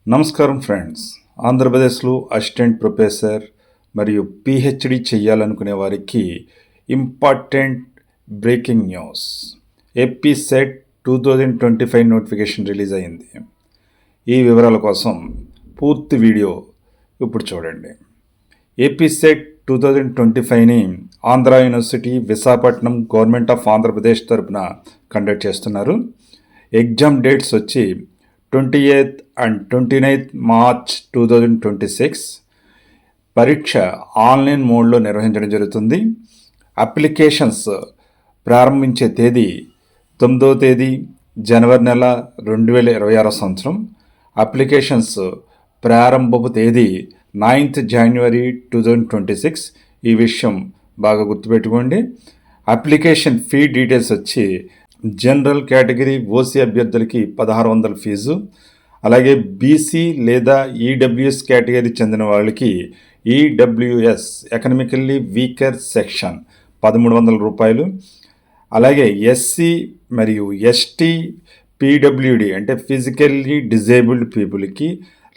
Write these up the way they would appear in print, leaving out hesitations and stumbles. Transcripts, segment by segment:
నమస్కారం ఫ్రెండ్స్. ఆంధ్రప్రదేశ్లో assistant professor మరియు పిహెచ్డి చేయాలనుకునే వారికి important breaking news. AP SET 2025 notification release అయింది. ఈ వివరాల కోసం పూర్తి వీడియో ఇప్పుడు చూడండి. ఏపీ సెట్ 2025ని Andhra university, Visakhapatnam government of Andhra Pradesh తరపున కండక్ట్ చేస్తున్నారు. ఎగ్జామ్ డేట్స్ వచ్చి 28th and 29th March 2026. పరీక్ష ఆన్లైన్ మోడ్లో నిర్వహించడం జరుగుతుంది. అప్లికేషన్స్ ప్రారంభించే తేదీ 9వ తేదీ జనవరి నెల 2026 సంవత్సరం. అప్లికేషన్స్ ప్రారంభపు తేదీ 9th January 2026. ఈ విషయం బాగా గుర్తుపెట్టుకోండి. అప్లికేషన్ ఫీ డీటెయిల్స్ వచ్చి జనరల్ కేటగిరీ ఓసీ అభ్యర్థులకి 1600 ఫీజు, అలాగే బీసీ లేదా ఈడబ్ల్యూఎస్ కేటగిరీ చెందిన వాళ్ళకి ఈడబ్ల్యూఎస్ ఎకనామికల్లీ వీకర్ సెక్షన్ 1300 రూపాయలు, అలాగే ఎస్సీ మరియు ఎస్టీ పీడబ్ల్యూడి అంటే ఫిజికల్లీ డిజేబుల్డ్ పీపుల్కి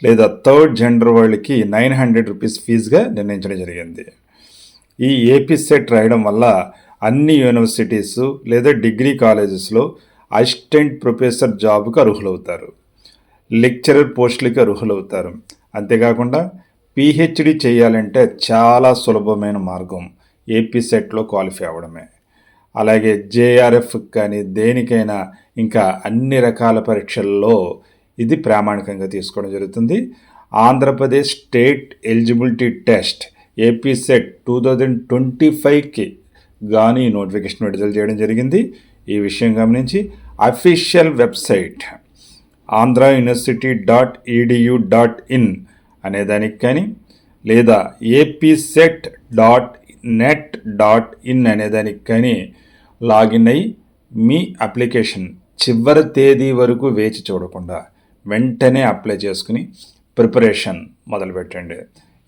లేదా థర్డ్ జెండర్ వాళ్ళకి 900 రూపీస్ ఫీజుగా నిర్ణయించడం జరిగింది. ఈ ఏపీ సెట్ రాయడం వల్ల అన్ని యూనివర్సిటీస్ లేదా డిగ్రీ కాలేజెస్లో అసిస్టెంట్ ప్రొఫెసర్ జాబ్కు అర్హులవుతారు, లెక్చరర్ పోస్టులకి అర్హులవుతారు. అంతేకాకుండా పిహెచ్డి చేయాలంటే చాలా సులభమైన మార్గం ఏపీ సెట్లో క్వాలిఫై అవ్వడమే. అలాగే జేఆర్ఎఫ్ కానీ దేనికైనా ఇంకా అన్ని రకాల పరీక్షల్లో ఇది ప్రామాణికంగా తీసుకోవడం జరుగుతుంది. Andhra Pradesh state eligibility test AP SET 2025కి గాను ఈ నోటిఫికేషన్ విడుదల చేయడం జరిగింది. ఈ విషయం గమనించి అఫీషియల్ వెబ్సైట్ ANHRA.edu.in అనేదానికి కానీ లేదా apset.net.in అనేదానికి కానీ లాగిన్ అయ్యి మీ అప్లికేషన్ చివరి తేదీ వరకు వేచి చూడకుండా వెంటనే అప్లై చేసుకుని ప్రిపరేషన్ మొదలుపెట్టండి.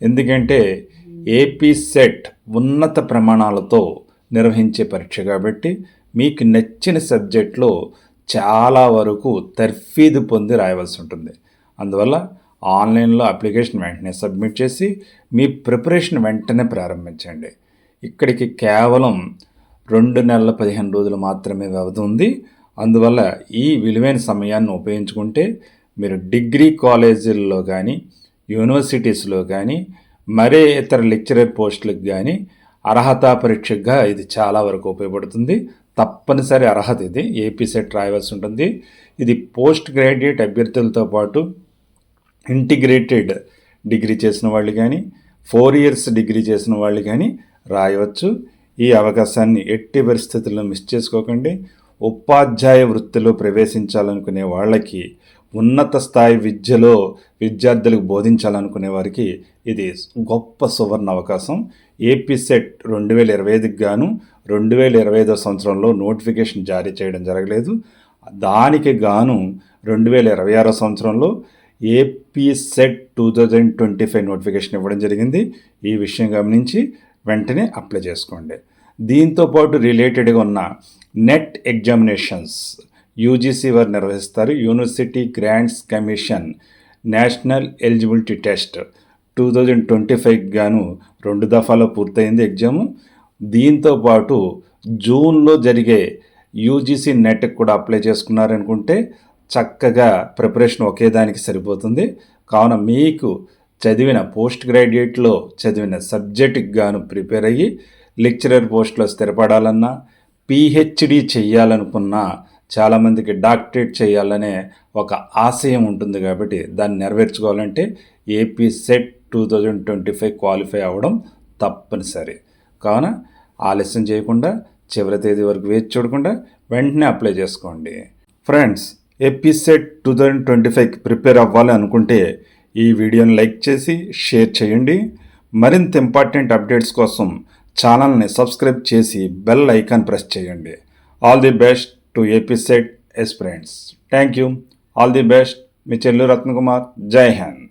ఎందుకంటే ఏపీ సెట్ ఉన్నత ప్రమాణాలతో నిర్వహించే పరీక్ష కాబట్టి మీకు నచ్చిన సబ్జెక్ట్లో చాలా వరకు తర్ఫీదు పొంది రాయవలసి ఉంటుంది. అందువల్ల ఆన్లైన్లో అప్లికేషన్ వెంటనే సబ్మిట్ చేసి మీ ప్రిపరేషన్ వెంటనే ప్రారంభించండి. ఇక్కడికి కేవలం 2 నెలల 15 రోజులు మాత్రమే వ్యవధి ఉంది. అందువల్ల ఈ విలువైన సమయాన్ని ఉపయోగించుకుంటే మీరు డిగ్రీ కాలేజీల్లో కానీ యూనివర్సిటీస్లో కానీ మరే ఇతర లెక్చరర్ పోస్టులకు కానీ అర్హతా పరీక్షగా ఇది చాలా వరకు ఉపయోగపడుతుంది. తప్పనిసరి అర్హత ఇది. ఏపీ సెట్ రాయవలసి ఉంటుంది. ఇది పోస్ట్ గ్రాడ్యుయేట్ అభ్యర్థులతో పాటు ఇంటిగ్రేటెడ్ డిగ్రీ చేసిన వాళ్ళు కానీ 4 years డిగ్రీ చేసిన వాళ్ళు కానీ రాయవచ్చు. ఈ అవకాశాన్ని ఎట్టి పరిస్థితుల్లో మిస్ చేసుకోకండి. ఉపాధ్యాయ వృత్తిలో ప్రవేశించాలనుకునే వాళ్ళకి, ఉన్నత స్థాయి విద్యలో విద్యార్థులకు బోధించాలనుకునే వారికి ఇది గొప్ప సువర్ణ అవకాశం. ఏపీ సెట్ 2025కి గాను 2025 సంవత్సరంలో నోటిఫికేషన్ జారీ చేయడం జరగలేదు. దానికి గాను 2026 సంవత్సరంలో ఏపీ సెట్ 2025 నోటిఫికేషన్ ఇవ్వడం జరిగింది. ఈ విషయం గమనించి వెంటనే అప్లై చేసుకోండి. దీంతోపాటు రిలేటెడ్గా ఉన్న నెట్ ఎగ్జామినేషన్స్ యూజీసీ వారు నిర్వహిస్తారు. University grants commission national eligibility test 2025కి గాను 2 దఫాలో పూర్తయింది ఎగ్జాము. దీంతోపాటు జూన్లో జరిగే యూజీసీ నెట్కి కూడా అప్లై చేసుకున్నారనుకుంటే చక్కగా ప్రిపరేషన్ ఒకే దానికి సరిపోతుంది. కావున మీకు చదివిన పోస్ట్ గ్రాడ్యుయేట్లో చదివిన సబ్జెక్టుకి గాను ప్రిపేర్ అయ్యి లెక్చరర్ పోస్ట్లో స్థిరపడాలన్నా, పిహెచ్డి చేయాలనుకున్నా, చాలామందికి డాక్టరేట్ చేయాలనే ఒక ఆశయం ఉంటుంది కాబట్టి దాన్ని నెరవేర్చుకోవాలంటే ఏపీ సెట్ 2025 క్వాలిఫై అవ్వడం తప్పనిసరి. కావున ఆలస్యం చేయకుండా చివరి తేదీ వరకు వేచి చూడకుండా వెంటనే అప్లై చేసుకోండి. ఫ్రెండ్స్, ఏపీ సెట్ 2025కి ప్రిపేర్ అవ్వాలి అనుకుంటే ఈ వీడియోని లైక్ చేసి షేర్ చేయండి. మరింత ఇంపార్టెంట్ అప్డేట్స్ కోసం ఛానల్ని సబ్స్క్రైబ్ చేసి బెల్ ఐకాన్ ప్రెస్ చేయండి. All the best to AP SET aspirants. Thank you. All the best. మీ చెల్లు రత్నకుమార్. జై హింద్.